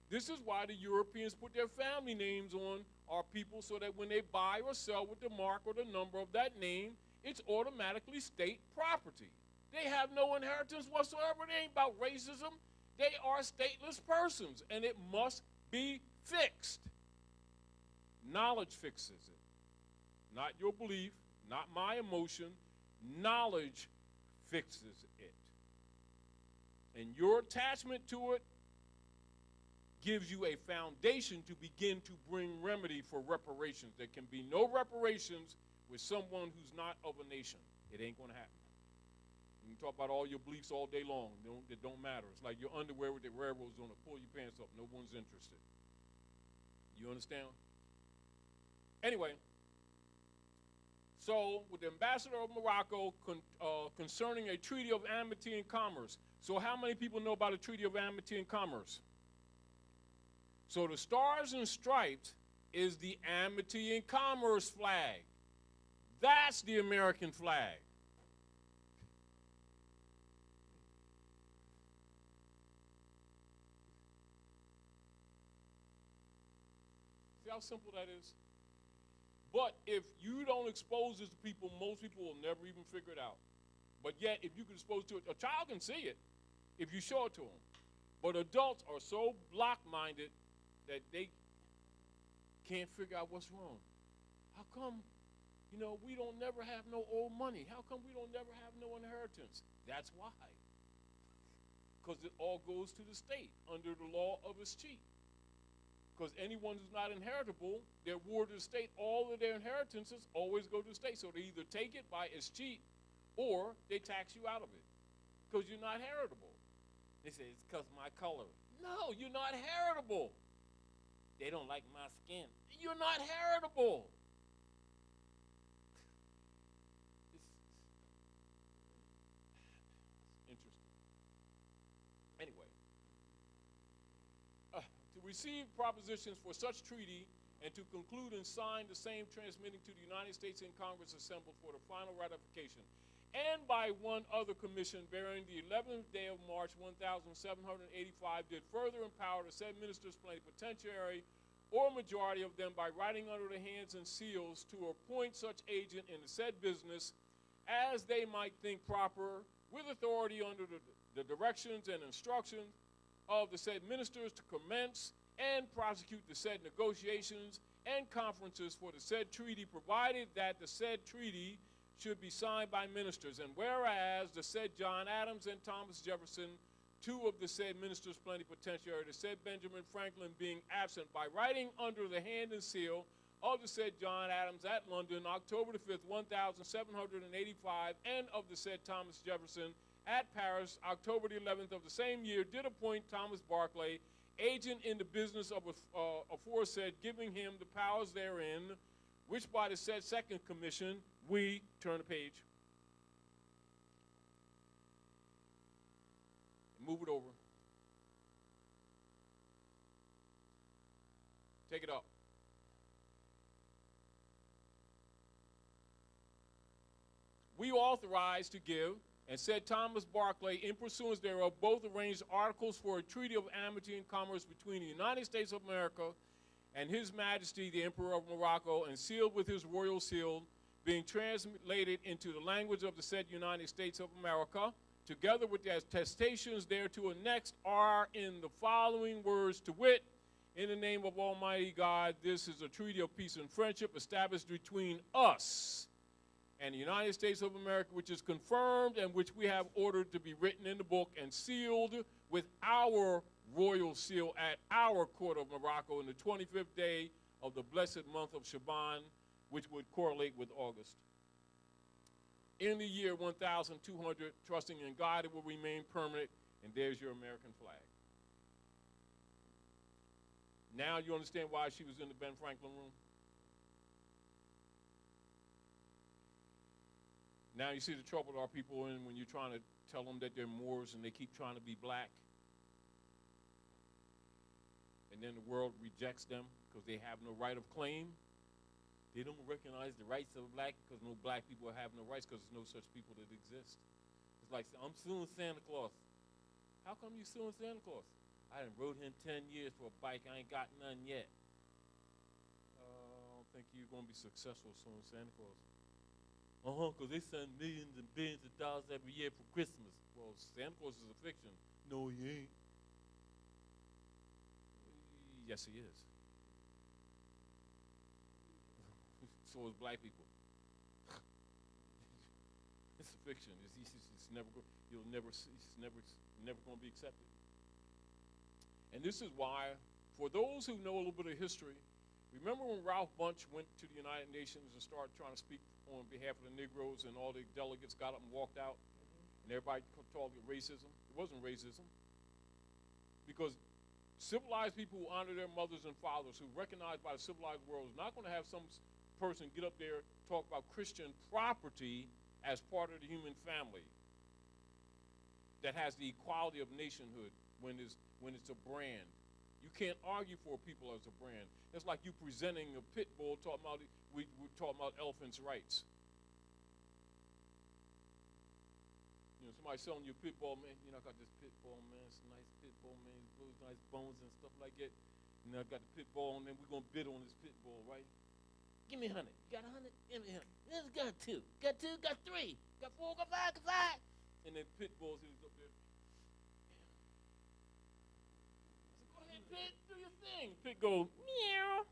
This is why the Europeans put their family names on our people, so that when they buy or sell with the mark or the number of that name, it's automatically state property. They have no inheritance whatsoever. It ain't about racism. They are stateless persons, and it must be fixed. Knowledge fixes it. Not your belief, not my emotion. Knowledge fixes it. And your attachment to it gives you a foundation to begin to bring remedy for reparations. There can be no reparations with someone who's not of a nation. It ain't going to happen. You can talk about all your beliefs all day long. It don't matter. It's like your underwear with the railroads on it. Pull your pants up. No one's interested. You understand? Anyway, so with the ambassador of Morocco concerning a treaty of amity and commerce. So how many people know about a treaty of amity and commerce? So the stars and stripes is the amity and commerce flag. That's the American flag. See how simple that is? But if you don't expose this to people, most people will never even figure it out. But yet, if you can expose it to it, a child can see it if you show it to them. But adults are so block-minded that they can't figure out what's wrong. How come, we don't never have no old money? How come we don't never have no inheritance? That's why. Because it all goes to the state under the law of escheat. Because anyone who's not inheritable, they're ward of the state. All of their inheritances always go to the state. So they either take it by escheat or they tax you out of it because you're not heritable. They say, it's because of my color. No, you're not heritable. They don't like my skin. You're not heritable. It's interesting. Anyway, to receive propositions for such treaty and to conclude and sign the same, transmitting to the United States in Congress assembled for the final ratification, and by one other commission bearing the 11th day of March 1785 did further empower the said ministers plenipotentiary or majority of them by writing under the hands and seals to appoint such agent in the said business as they might think proper, with authority under the directions and instructions of the said ministers to commence and prosecute the said negotiations and conferences for the said treaty, provided that the said treaty should be signed by ministers. And whereas the said John Adams and Thomas Jefferson, two of the said ministers plenipotentiary, the said Benjamin Franklin being absent, by writing under the hand and seal of the said John Adams at London, October the 5th, 1785, and of the said Thomas Jefferson at Paris, October the 11th of the same year, did appoint Thomas Barclay, agent in the business of aforesaid, giving him the powers therein, which by the said second commission, we, turn the page, and move it over. Take it up. We authorize to give, and said Thomas Barclay, in pursuance thereof, both arranged articles for a treaty of amity and commerce between the United States of America and His Majesty the Emperor of Morocco, and sealed with his royal seal, being translated into the language of the said United States of America, together with the attestations thereto annexed, are in the following words, to wit, in the name of Almighty God, this is a treaty of peace and friendship established between us and the United States of America, which is confirmed and which we have ordered to be written in the book and sealed with our royal seal at our court of Morocco in the 25th day of the blessed month of Shaban, which would correlate with August. In the year 1200, trusting in God, it will remain permanent, and there's your American flag. Now you understand why she was in the Ben Franklin room? Now you see the trouble our people in when you're trying to tell them that they're Moors and they keep trying to be black. And then the world rejects them because they have no right of claim. They don't recognize the rights of black because no black people have no rights because there's no such people that exist. It's like, I'm suing Santa Claus. How come you suing Santa Claus? I done rode him 10 years for a bike. I ain't got none yet. I don't think you're going to be successful suing Santa Claus. Because they send millions and billions of dollars every year for Christmas. Well, Santa Claus is a fiction. No, he ain't. Yes, he is. So is black people. It's a fiction. It's never it's never going to be accepted. And this is why, for those who know a little bit of history, remember when Ralph Bunche went to the United Nations and started trying to speak on behalf of the Negroes, and all the delegates got up and walked out, and everybody called it racism? It wasn't racism, because civilized people who honor their mothers and fathers, who recognized by the civilized world, is not going to have some person get up there talk about Christian property as part of the human family that has the equality of nationhood when it's a brand. You can't argue for people as a brand. It's like you presenting a pit bull talking about we're talking about elephants' rights. You know, somebody selling you a pit bull, man. You know, I got this pit bull, man. It's a nice pit bull, man. Really nice bones and stuff like that. You know, I got the pit bull, and then we're gonna bid on this pit bull, right? Give me 100. You got 100? Give me 100. This got 2. Got 2, got 3. Got 4, got 5, got 5. And then pit bulls, he was up there. I said, go ahead, Pit, do your thing. Pit goes, meow.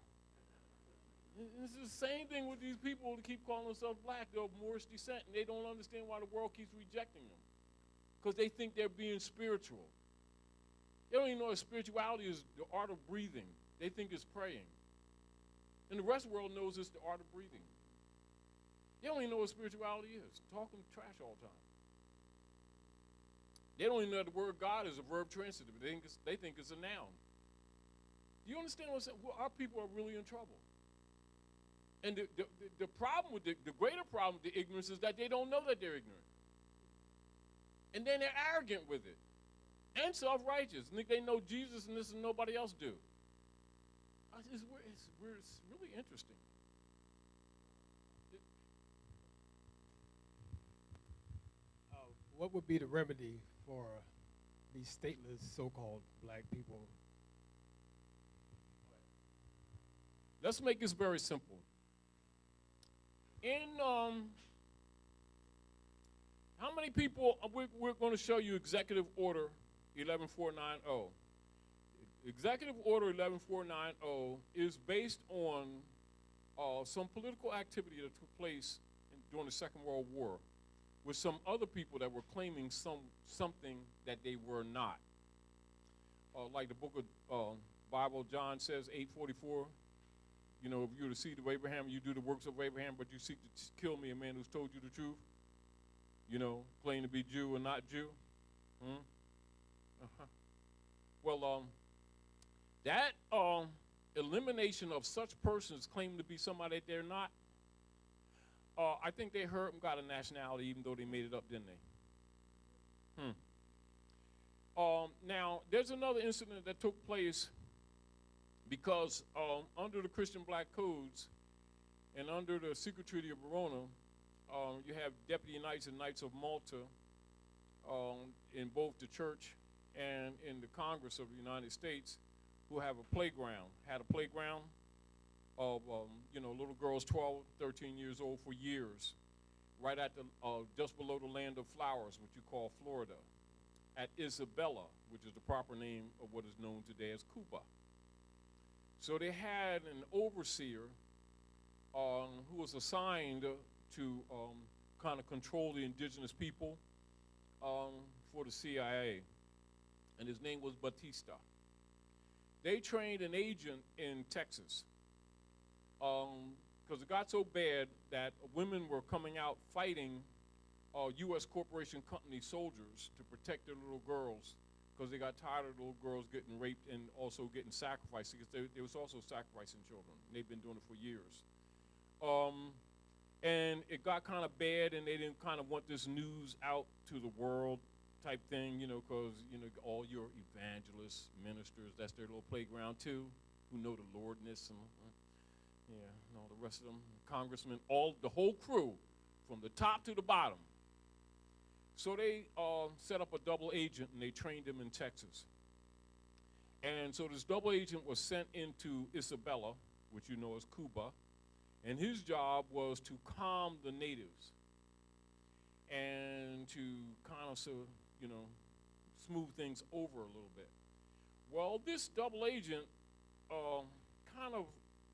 It's the same thing with these people that keep calling themselves black. They're of Moorish descent, and they don't understand why the world keeps rejecting them. Because they think they're being spiritual. They don't even know that spirituality is the art of breathing. They think it's praying. And the rest of the world knows it's the art of breathing. They don't even know what spirituality is. Talking trash all the time. They don't even know that the word God is a verb transitive. They think it's a noun. Do you understand what I'm saying? Well, our people are really in trouble. And the problem with the greater problem with the ignorance is that they don't know that they're ignorant. And then they're arrogant with it. And self-righteous. And they know Jesus and this and nobody else do. It's really interesting. What would be the remedy for these stateless so-called black people? Let's make this very simple. In how many people, we're going to show you Executive Order 11490. Executive Order 11490 is based on some political activity that took place during the Second World War with some other people that were claiming something that they were not. Like the book of Bible, John says, 8:44, you know, if you're the seed of Abraham, you do the works of Abraham, but you seek to kill me, a man who's told you the truth. You know, claim to be Jew and not Jew. Well, that elimination of such persons claiming to be somebody that they're not, I think they heard and got a nationality even though they made it up, didn't they? Now, there's another incident that took place because under the Christian black codes and under the secret treaty of Verona, you have deputy knights and knights of Malta in both the church and in the Congress of the United States who have a playground, had a playground of, little girls 12, 13 years old for years, right at the, just below the land of flowers, what you call Florida, at Isabella, which is the proper name of what is known today as Cuba. So they had an overseer who was assigned to kind of control the indigenous people for the CIA, and his name was Batista. They trained an agent in Texas because it got so bad that women were coming out fighting U.S. corporation company soldiers to protect their little girls because they got tired of little girls getting raped and also getting sacrificed, because they was also sacrificing children. They've been doing it for years. And it got kind of bad, and they didn't kind of want this news out to the world type thing, because, all your evangelists, ministers, that's their little playground too, who know the Lordness and all the rest of them, congressmen, the whole crew, from the top to the bottom. So they set up a double agent, and they trained him in Texas. And so this double agent was sent into Isabela, which you know as Cuba, and his job was to calm the natives and to kind of, smooth things over a little bit. Well, this double agent kind of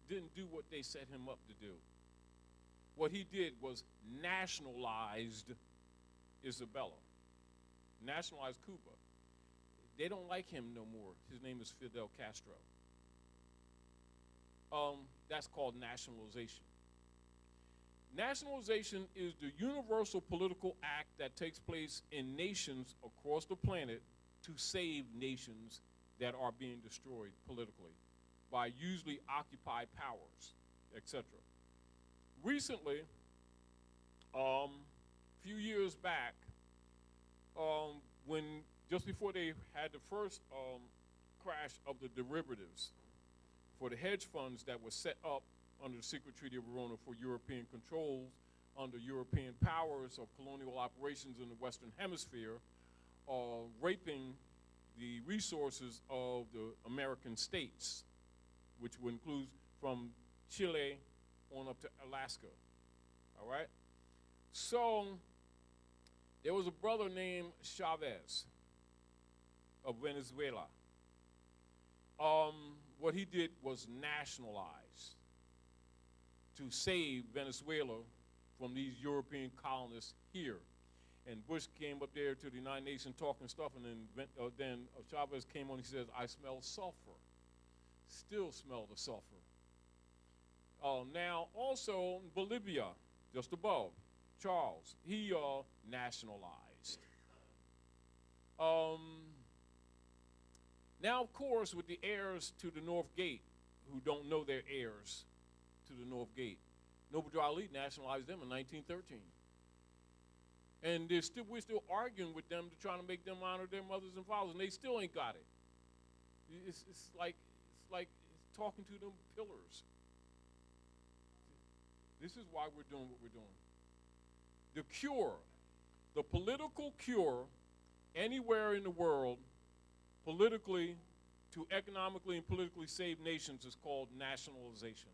didn't do what they set him up to do. What he did was nationalized Isabela, nationalized Cuba. They don't like him no more. His name is Fidel Castro. That's called nationalization. Nationalization is the universal political act that takes place in nations across the planet to save nations that are being destroyed politically by usually occupied powers, etc. Recently, few years back, when just before they had the first crash of the derivatives for the hedge funds that were set up under the Secret Treaty of Verona for European controls under European powers of colonial operations in the Western Hemisphere, raping the resources of the American states, which would include from Chile on up to Alaska, all right? So there was a brother named Chavez of Venezuela. What he did was nationalize to save Venezuela from these European colonists here. And Bush came up there to the United Nations talking stuff, and then Chavez came on, he says, I smell sulfur. Still smell the sulfur. Now, also Bolivia, just above, Charles, he nationalized. Now, of course, with the heirs to the North Gate, who don't know their heirs to the North Gate, Noble Ali nationalized them in 1913. And we're still arguing with them to try to make them honor their mothers and fathers, and they still ain't got it. It's like talking to them pillars. This is why we're doing what we're doing. The cure, the political cure anywhere in the world, politically, to economically and politically save nations is called nationalization.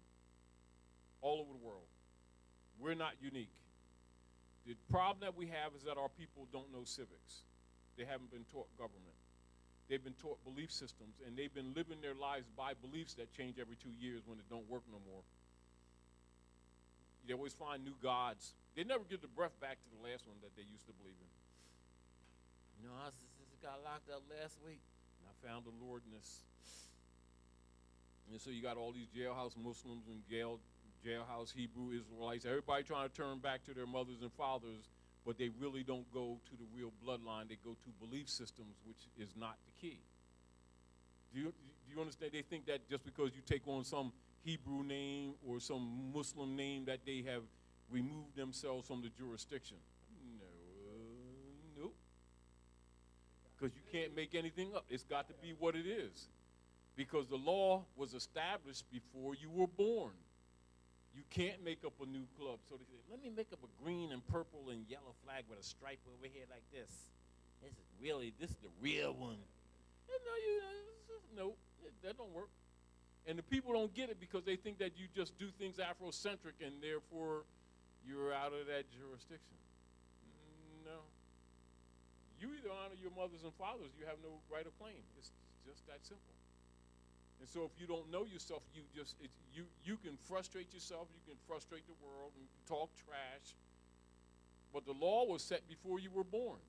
All over the world. We're not unique. The problem that we have is that our people don't know civics. They haven't been taught government. They've been taught belief systems, and they've been living their lives by beliefs that change every 2 years when it don't work no more. They always find new gods. They never give the breath back to the last one that they used to believe in. I just got locked up last week, and I found the Lordness. And so you got all these jailhouse Muslims and jailhouse Hebrew Israelites, everybody trying to turn back to their mothers and fathers, but they really don't go to the real bloodline. They go to belief systems, which is not the key. Do you understand? They think that just because you take on some Hebrew name or some Muslim name that they have removed themselves from the jurisdiction. Nope. Because you can't make anything up. It's got to be what it is. Because the law was established before you were born. You can't make up a new club. So they say, let me make up a green and purple and yellow flag with a stripe over here like this. This is the real one. No, that don't work. And the people don't get it because they think that you just do things Afrocentric and therefore you're out of that jurisdiction. No. You either honor your mothers and fathers, you have no right of claim. It's just that simple. And so if you don't know yourself, you can frustrate yourself, you can frustrate the world and talk trash. But the law was set before you were born.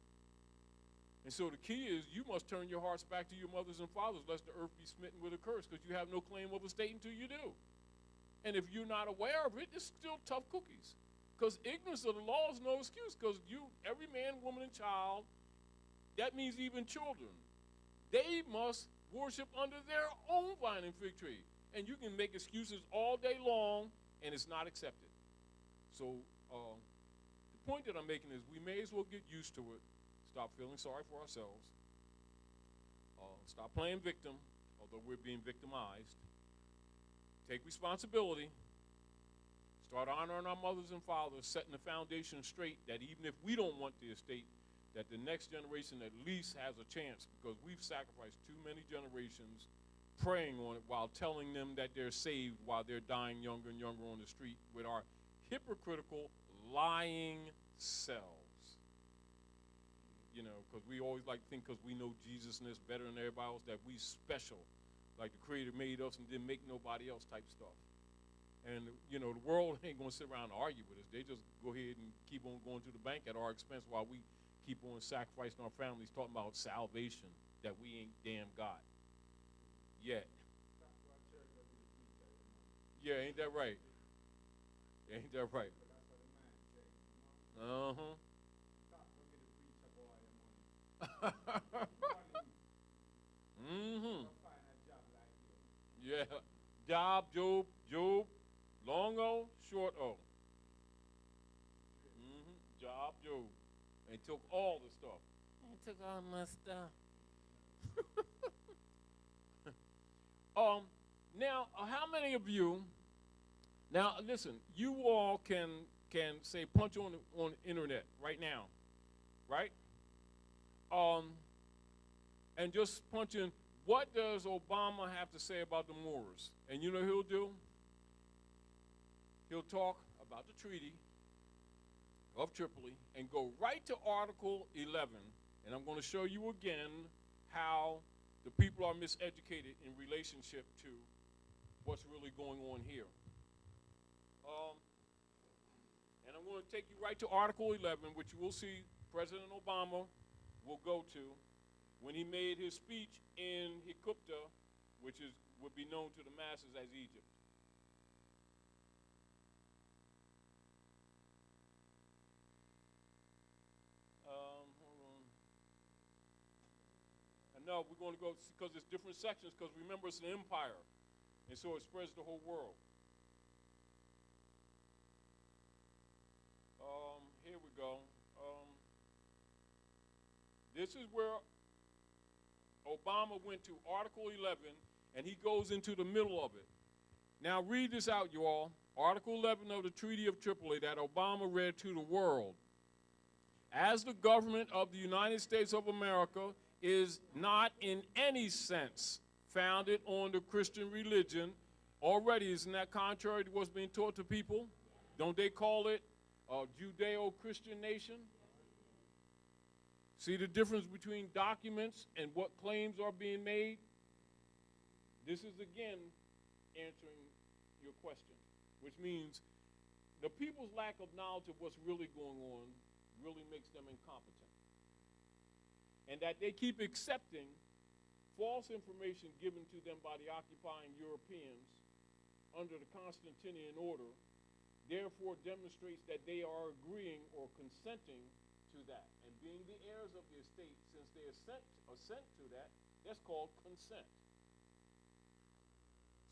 And so the key is you must turn your hearts back to your mothers and fathers, lest the earth be smitten with a curse, because you have no claim of estate until you do. And if you're not aware of it, it's still tough cookies. Because ignorance of the law is no excuse, because every man, woman, and child, that means even children, They must worship under their own vine and fig tree. And you can make excuses all day long, and it's not accepted. So the point that I'm making is we may as well get used to it, stop feeling sorry for ourselves, stop playing victim, although we're being victimized, take responsibility, start honoring our mothers and fathers, setting the foundation straight that even if we don't want the estate, that the next generation at least has a chance, because we've sacrificed too many generations praying on it while telling them that they're saved while they're dying younger and younger on the street with our hypocritical, lying selves. You know, because we always like to think because we know Jesus-ness better than everybody else that we special, like the Creator made us and didn't make nobody else type stuff. And, you know, the world ain't going to sit around and argue with us. They just go ahead and keep on going to the bank at our expense while we keep on sacrificing our families, talking about salvation that we ain't damn got yet. Yeah, ain't that right? Ain't that right? Uh-huh. Mm-hmm. Yeah. Job, Job, long O, short O. Mm-hmm. Job, Job. And took all the stuff. And took all my stuff. Now, how many of you, now listen, you all can say punch on the internet right now, right? And just punch in, what does Obama have to say about the Moors? And you know what he'll do? He'll talk about the Treaty of Tripoli and go right to Article 11. And I'm going to show you again how the people are miseducated in relationship to what's really going on here. And I'm going to take you right to Article 11, which you will see President Obama will go to when he made his speech in Hikupta, which would be known to the masses as Egypt. Hold on. And no, we're going to go, because it's different sections, because remember it's an empire, and so it spreads the whole world. Here we go. This is where Obama went to Article 11, and he goes into the middle of it. Now read this out, you all. Article 11 of the Treaty of Tripoli that Obama read to the world. As the government of the United States of America is not in any sense founded on the Christian religion, already isn't that contrary to what's being taught to people? Don't they call it a Judeo-Christian nation? See the difference between documents and what claims are being made? This is again answering your question, which means the people's lack of knowledge of what's really going on really makes them incompetent. And that they keep accepting false information given to them by the occupying Europeans under the Constantinian order, therefore demonstrates that they are agreeing or consenting to that. And being the heirs of the estate, since they assent to that, that's called consent.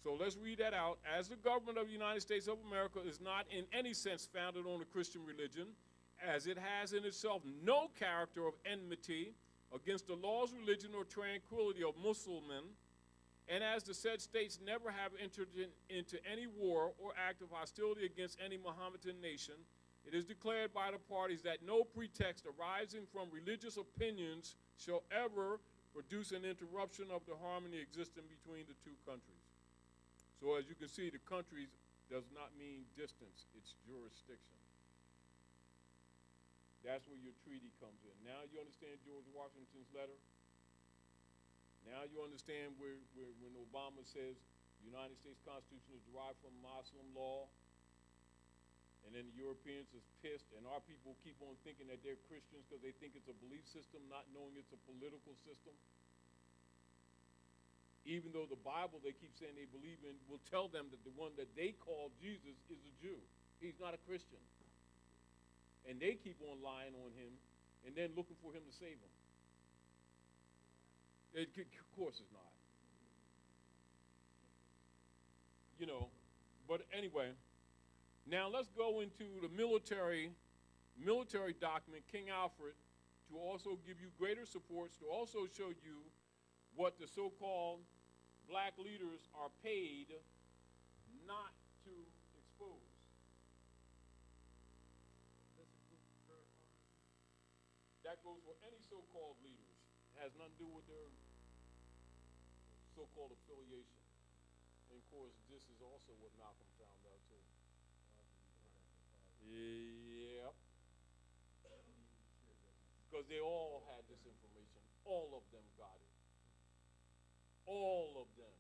So let's read that out. As the government of the United States of America is not in any sense founded on the Christian religion, as it has in itself no character of enmity against the laws, religion, or tranquility of Muslims, and as the said states never have entered into any war or act of hostility against any Mohammedan nation, it is declared by the parties that no pretext arising from religious opinions shall ever produce an interruption of the harmony existing between the two countries. So as you can see, the countries does not mean distance, it's jurisdiction. That's where your treaty comes in. Now you understand George Washington's letter? Now you understand where when Obama says the United States Constitution is derived from Muslim law, and then the Europeans is pissed, and our people keep on thinking that they're Christians because they think it's a belief system, not knowing it's a political system. Even though the Bible they keep saying they believe in will tell them that the one that they call Jesus is a Jew. He's not a Christian. And they keep on lying on him and then looking for him to save them. Of course it's not. You know, but anyway, now let's go into the military document, King Alfred, to also give you greater supports, to also show you what the so-called black leaders are paid not to expose. That goes for any so-called leaders. It has nothing to do with their so-called affiliation. And of course, this is also what Malcolm found out too. Yep. Because they all had this information. All of them got it. All of them.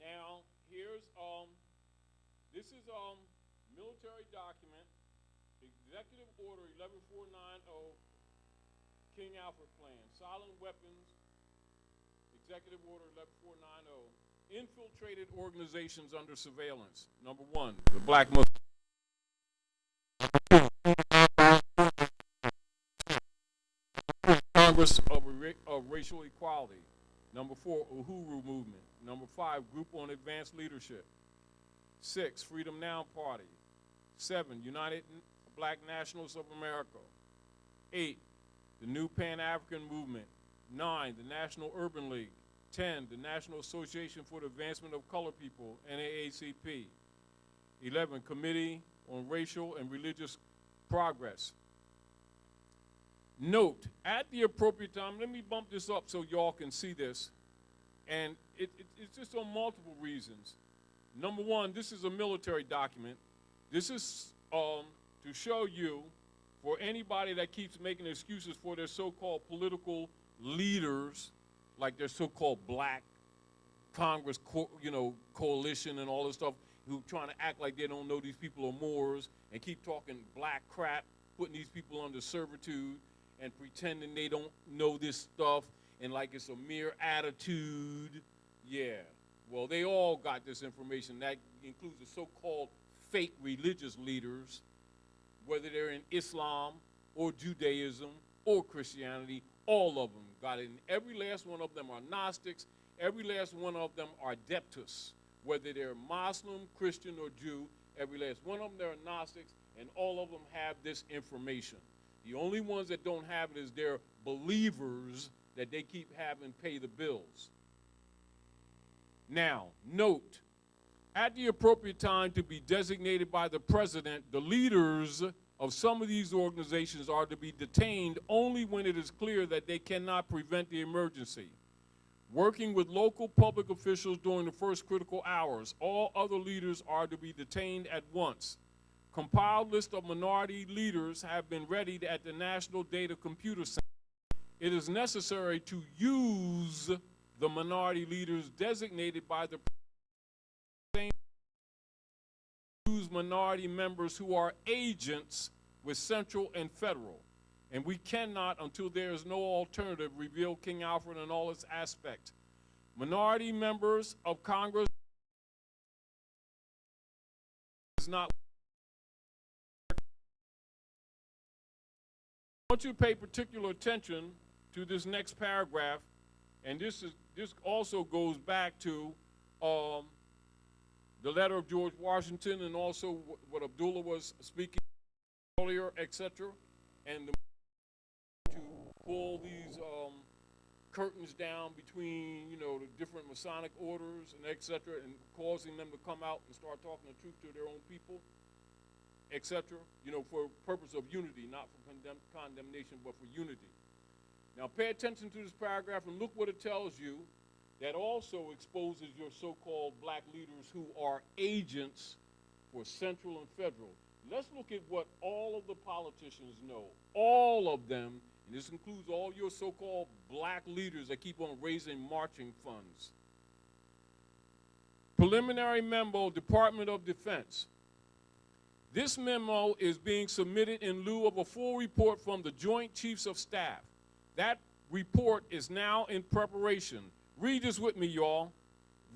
Now, here's this is military document, Executive Order 11490, King Alfred Plan, Silent Weapons, Executive Order 11490, infiltrated organizations under surveillance. Number one, the Black Muslim Congress of Racial Equality. Number 4, Uhuru Movement. Number 5, Group on Advanced Leadership. 6, Freedom Now Party. 7, United Black Nationalists of America. 8, the New Pan-African Movement. 9, the National Urban League. 10, the National Association for the Advancement of Colored People, NAACP. 11, Committee on Racial and Religious Progress. Note, at the appropriate time, let me bump this up so y'all can see this, and it's just on multiple reasons. Number one, this is a military document. This is to show you, for anybody that keeps making excuses for their so-called political leaders, like their so-called black Congress, coalition and all this stuff, who trying to act like they don't know these people are Moors and keep talking black crap, putting these people under servitude and pretending they don't know this stuff and like it's a mere attitude. Yeah, well, they all got this information. That includes the so-called fake religious leaders, whether they're in Islam or Judaism or Christianity. All of them got it. And every last one of them are Gnostics. Every last one of them are Adeptus, whether they're Muslim, Christian, or Jew. Every last one of them, they're Gnostics, and all of them have this information. The only ones that don't have it is their believers that they keep having pay the bills. Now, note, at the appropriate time to be designated by the president, the leaders of some of these organizations are to be detained only when it is clear that they cannot prevent the emergency. Working with local public officials during the first critical hours, all other leaders are to be detained at once. Compiled list of minority leaders have been readied at the National Data Computer Center. It is necessary to use the minority leaders designated by the president. Use minority members who are agents with central and federal. And we cannot, until there is no alternative, reveal King Alfred in all its aspects. Minority members of Congress is not. I want you to pay particular attention to this next paragraph, and this also goes back to the letter of George Washington and also what Abdullah was speaking earlier, etc. And to pull these curtains down between, the different Masonic orders and etc., and causing them to come out and start talking the truth to their own people, etc., for purpose of unity, not for condemnation, but for unity. Now pay attention to this paragraph and look what it tells you that also exposes your so-called black leaders who are agents for central and federal. Let's look at what all of the politicians know, all of them, and this includes all your so-called black leaders that keep on raising marching funds. Preliminary memo, Department of Defense. This memo is being submitted in lieu of a full report from the Joint Chiefs of Staff. That report is now in preparation. Read this with me, y'all.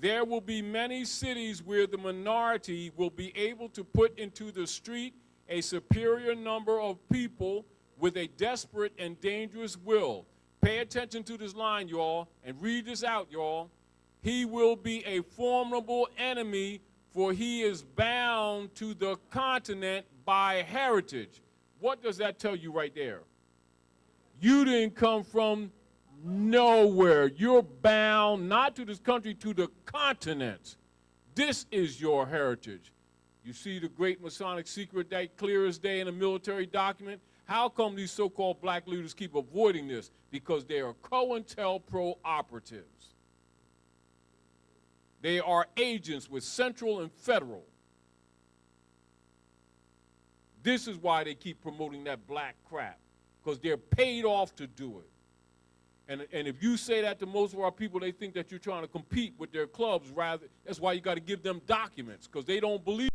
There will be many cities where the minority will be able to put into the street a superior number of people with a desperate and dangerous will. Pay attention to this line, y'all, and read this out, y'all. He will be a formidable enemy, for he is bound to the continent by heritage. What does that tell you right there? You didn't come from nowhere. You're bound not to this country, to the continent. This is your heritage. You see the great Masonic secret that clear as day in a military document? How come these so-called black leaders keep avoiding this? Because they are COINTELPRO operatives. They are agents with Central and Federal. This is why they keep promoting that black crap, because they're paid off to do it. And if you say that to most of our people, they think that you're trying to compete with their clubs. Rather, that's why you got to give them documents, because they don't believe